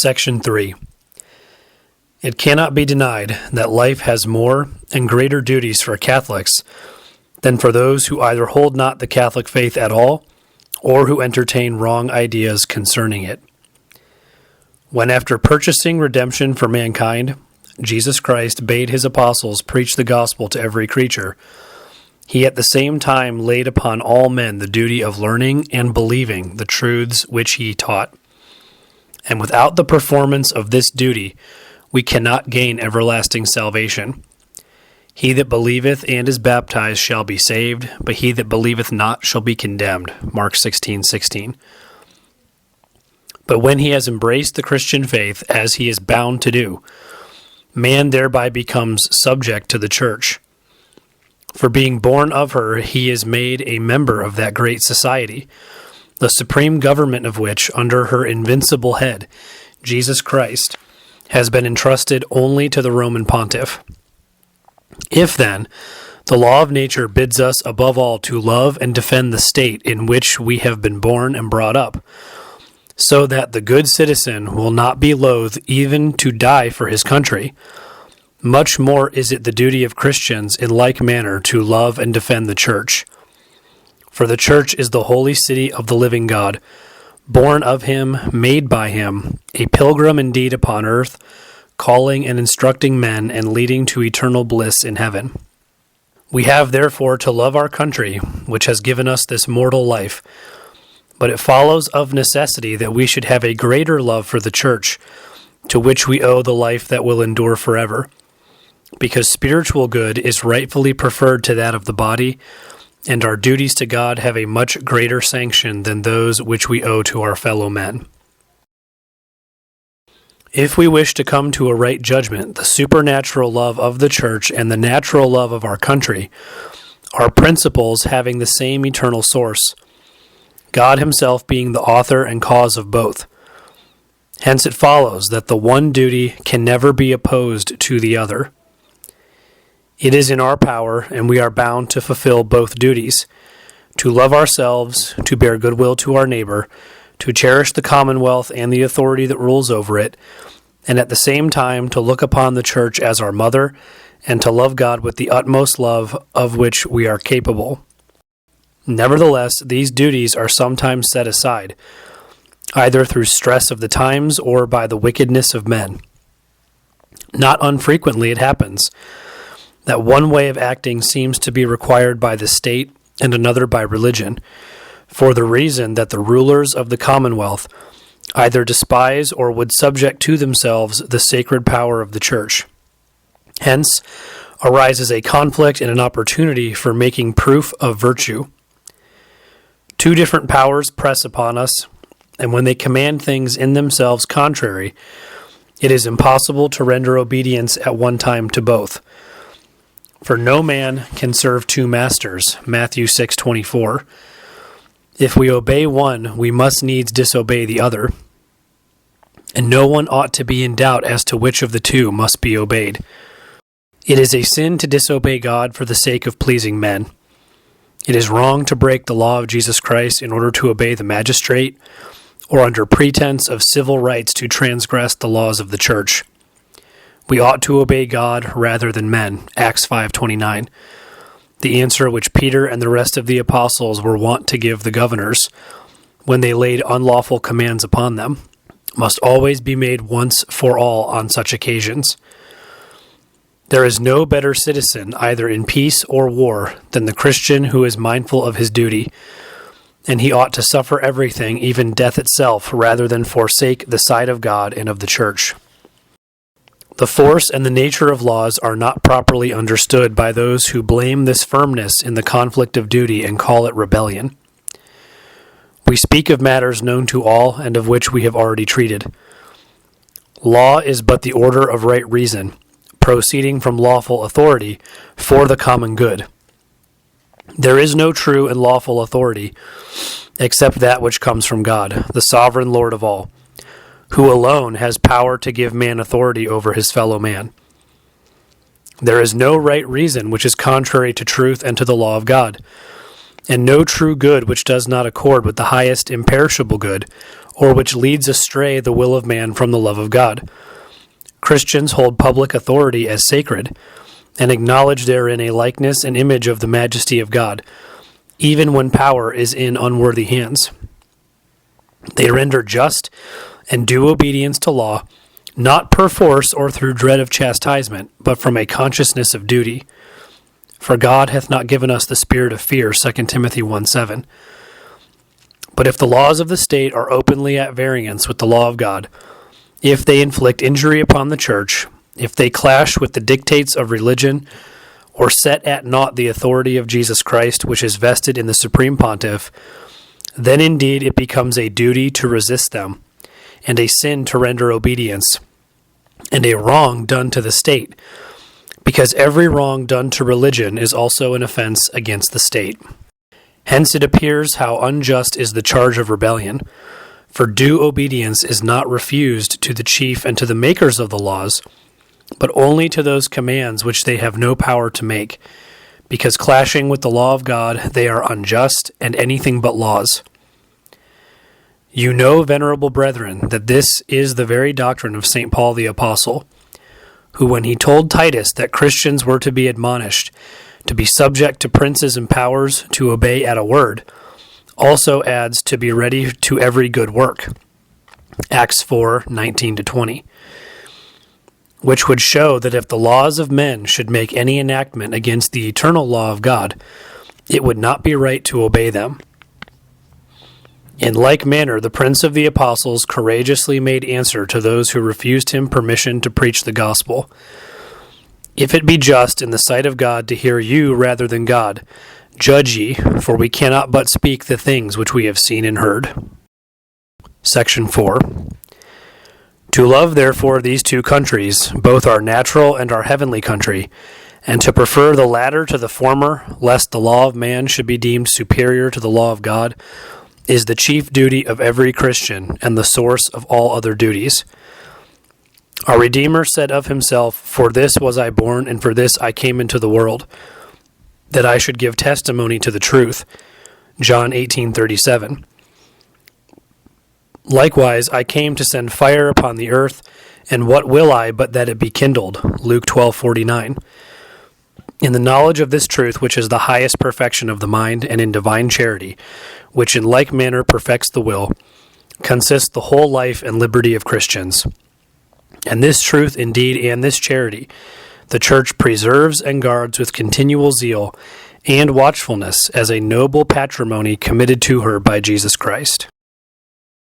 Section 3. It cannot be denied that life has more and greater duties for Catholics than for those who either hold not the Catholic faith at all or who entertain wrong ideas concerning it. When after purchasing redemption for mankind, Jesus Christ bade his apostles preach the gospel to every creature, he at the same time laid upon all men the duty of learning and believing the truths which he taught. And without the performance of this duty, we cannot gain everlasting salvation. He that believeth and is baptized shall be saved, but he that believeth not shall be condemned. Mark 16:16. But when he has embraced the Christian faith, as he is bound to do, man thereby becomes subject to the church. For being born of her, he is made a member of that great society, the supreme government of which, under her invincible head, Jesus Christ, has been entrusted only to the Roman pontiff. If, then, the law of nature bids us above all to love and defend the state in which we have been born and brought up, so that the good citizen will not be loath even to die for his country, much more is it the duty of Christians in like manner to love and defend the church. For the church is the holy city of the living God, born of him, made by him, a pilgrim indeed upon earth, calling and instructing men and leading to eternal bliss in heaven. We have therefore to love our country, which has given us this mortal life, but it follows of necessity that we should have a greater love for the church, to which we owe the life that will endure forever, because spiritual good is rightfully preferred to that of the body, and our duties to God have a much greater sanction than those which we owe to our fellow men. If we wish to come to a right judgment, the supernatural love of the church and the natural love of our country are principles having the same eternal source, God himself being the author and cause of both. Hence it follows that the one duty can never be opposed to the other. It is in our power, and we are bound to fulfill both duties, to love ourselves, to bear goodwill to our neighbor, to cherish the commonwealth and the authority that rules over it, and at the same time to look upon the church as our mother, and to love God with the utmost love of which we are capable. Nevertheless, these duties are sometimes set aside, either through stress of the times or by the wickedness of men. Not unfrequently it happens that one way of acting seems to be required by the state and another by religion, for the reason that the rulers of the commonwealth either despise or would subject to themselves the sacred power of the church. Hence arises a conflict and an opportunity for making proof of virtue. Two different powers press upon us, and when they command things in themselves contrary, it is impossible to render obedience at one time to both. For no man can serve two masters, Matthew 6:24. If we obey one, we must needs disobey the other, and no one ought to be in doubt as to which of the two must be obeyed. It is a sin to disobey God for the sake of pleasing men. It is wrong to break the law of Jesus Christ in order to obey the magistrate, or under pretense of civil rights to transgress the laws of the church. We ought to obey God rather than men, Acts 5:29, the answer which Peter and the rest of the apostles were wont to give the governors, when they laid unlawful commands upon them, must always be made once for all on such occasions. There is no better citizen, either in peace or war, than the Christian who is mindful of his duty, and he ought to suffer everything, even death itself, rather than forsake the side of God and of the church. The force and the nature of laws are not properly understood by those who blame this firmness in the conflict of duty and call it rebellion. We speak of matters known to all and of which we have already treated. Law is but the order of right reason, proceeding from lawful authority for the common good. There is no true and lawful authority except that which comes from God, the sovereign Lord of all, who alone has power to give man authority over his fellow man. There is no right reason which is contrary to truth and to the law of God, and no true good which does not accord with the highest imperishable good, or which leads astray the will of man from the love of God. Christians hold public authority as sacred, and acknowledge therein a likeness and image of the majesty of God, even when power is in unworthy hands. They render just and due obedience to law, not perforce or through dread of chastisement, but from a consciousness of duty. For God hath not given us the spirit of fear, 2 Timothy 1:7. But if the laws of the state are openly at variance with the law of God, if they inflict injury upon the church, if they clash with the dictates of religion, or set at naught the authority of Jesus Christ, which is vested in the supreme pontiff, then indeed it becomes a duty to resist them, and a sin to render obedience, and a wrong done to the state, because every wrong done to religion is also an offense against the state. Hence it appears how unjust is the charge of rebellion, for due obedience is not refused to the chief and to the makers of the laws, but only to those commands which they have no power to make, because clashing with the law of God they are unjust and anything but laws. You know, venerable brethren, that this is the very doctrine of St. Paul the Apostle, who when he told Titus that Christians were to be admonished, to be subject to princes and powers, to obey at a word, also adds to be ready to every good work. Acts 4:19-20. Which would show that if the laws of men should make any enactment against the eternal law of God, it would not be right to obey them. In like manner, the Prince of the Apostles courageously made answer to those who refused him permission to preach the gospel. If it be just in the sight of God to hear you rather than God, judge ye, for we cannot but speak the things which we have seen and heard. Section 4. To love, therefore, these two countries, both our natural and our heavenly country, and to prefer the latter to the former, lest the law of man should be deemed superior to the law of God, is the chief duty of every Christian and the source of all other duties. Our Redeemer said of himself, "For this was I born, and for this I came into the world, that I should give testimony to the truth." John 18:37. Likewise, I came to send fire upon the earth, and what will I but that it be kindled? Luke 12:49. In the knowledge of this truth, which is the highest perfection of the mind, and in divine charity, which in like manner perfects the will, consists the whole life and liberty of Christians. And this truth indeed and this charity the Church preserves and guards with continual zeal and watchfulness as a noble patrimony committed to her by Jesus Christ.